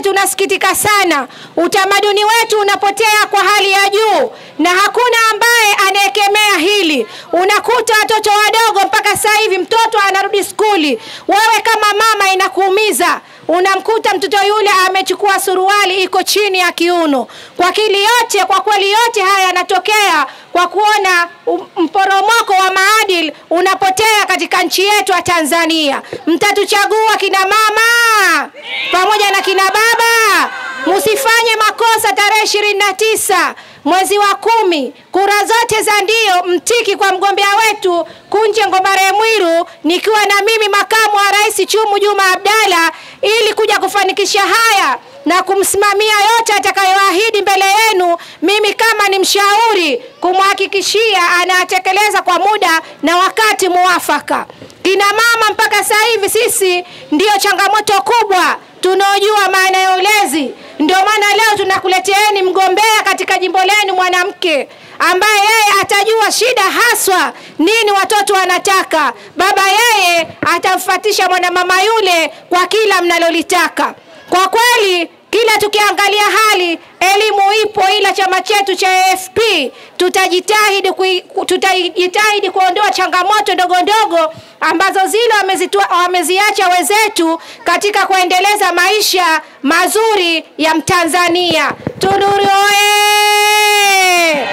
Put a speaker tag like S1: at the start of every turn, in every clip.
S1: kweli tunasikitika sana, utamaduni wetu unapotea kwa hali ya juu na hakuna ambaye anayekemea hili. Unakuta watoto wadogo mpaka sasa hivi mtoto anarudi skuli, wewe kama mama inakuumiza. Unamkuta mtoto yule amechukua suruali iko chini ya kiuno. Kwa kweli yote haya yanatokea kwa kuona mporomoko wa maadili unapotea katika nchi yetu ya Tanzania. Mtatuchagua kina mama pamoja na kina baba. Msifanye makosa tarehe 29 mwezi wa 10. Kura zote za ndio mtiki kwa mgombea wetu Kunje Ngombare Mwiru, nikiwa na mimi makamu wa rais Chumu Juma Abdalla, ili kuja kufanikisha haya na kumsimamia yote atakayoahidi mbele yenu. Mimi kama ni mshauri kumhakikishia anatekeleza kwa muda na wakati muafaka. Kina mama mpaka sasa hivi sisi ndio changamoto kubwa tunaojua maana ya ulezi. Ndio maana leo tunakuleteeni mgombea katika jimbo lenu mwanamke ambaye yeye atajua shida haswa nini watoto wanataka. Baba yeye atamfuatisha mwanamama yule kwa kila mnalolitaka. Kwa kweli kila tukiangalia hali elimu ipo, ila chama chetu cha AFP tutajitahidi kuondoa changamoto ndogo ndogo ambazo zile wameziacha wenzetu katika kuendeleza maisha mazuri ya Mtanzania. Tunduru oye!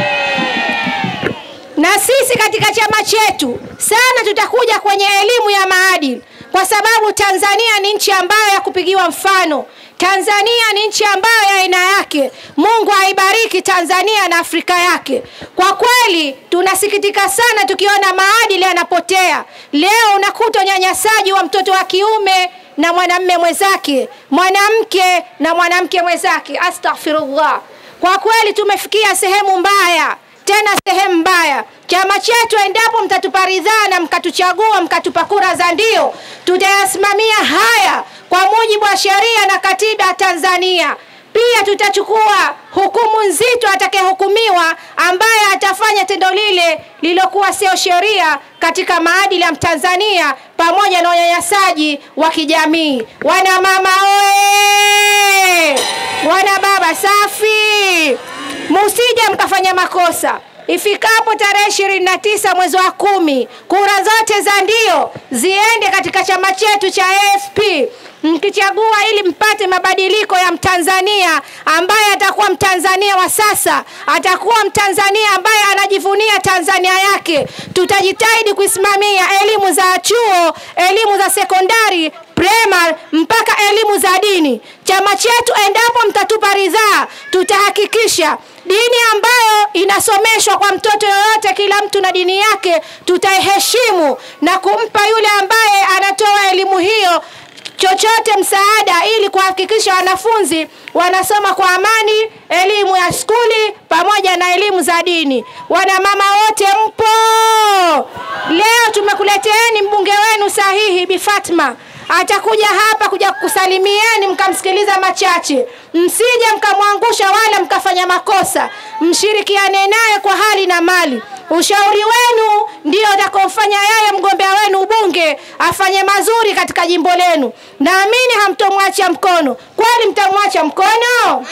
S1: Na sisi katika chama chetu sana tutakuja kwenye elimu ya maadili, kwa sababu Tanzania ni nchi ambayo ya kupigiwa mfano. Tanzania ni nchi ambayo ya aina yake. Mungu aibariki Tanzania na Afrika yake. Kwa kweli tunasikitika sana tukiona maadili yanapotea. Leo unakuta unyanyasaji wa mtoto wa kiume na mwanamume mwenzake, mwanamke na mwanamke mwenzake. Astaghfirullah. Kwa kweli tumefikia sehemu mbaya, tena sehemu mbaya. Chama chetu endapo mtatupa ridhaa na mkatuchagua mkatupa kura za ndio, tutayasimamia haya kwa mujibu wa sheria na katiba ya Tanzania. Pia tutachukua hukumu nzito atakayehukumiwa ambaye atafanya tendo lile lilokuwa sio sheria katika maadili ya Mtanzania pamoja na unyanyasaji wa kijamii. Wana mama oe! Wana baba safi! Msije mkafanya makosa. Ifikapo tarehe 29 mwezi wa 10, kura zote za ndio ziende katika chama chetu cha AFP. Mkichagua ili mpate mabadiliko ya Mtanzania ambaye atakuwa Mtanzania wa sasa, atakuwa Mtanzania ambaye anajivunia Tanzania yake. Tutajitahidi kusimamia elimu za chuo, elimu za sekondari, primary mpaka elimu za dini. Chama chetu endapo mtatupa ridhaa, tutahakikisha dini ambayo inasomeshwa kwa mtoto yoyote, kila mtu na dini yake, tutaiheshimu na kumpa yule ambaye anatoa elimu hiyo chochote msaada, ili kuhakikisha wanafunzi wanasoma kwa amani, elimu ya skuli pamoja na elimu za dini. Wana mama wote mpo? Leo tumekuleteeni mbunge wenu sahihi Bi Fatma. Atakuja hapa kuja kukusalimieni mkamsikiliza machache. Msije mkamwangusha wala mkafanya makosa. Mshirikiane naye kwa hali na mali. Ushauri wenu ndio utakofanya yeye mgombea wenu ubunge afanye mazuri katika jimbo lenu. Naamini hamtomwacha mkono. Kweli mtamwacha mkono?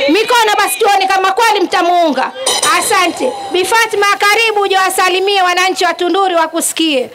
S1: Mikono basi tuone kama kweli mtamuunga. Asante. Bi Fatma, karibu uje wasalimie wananchi wa Tunduru wakusikie.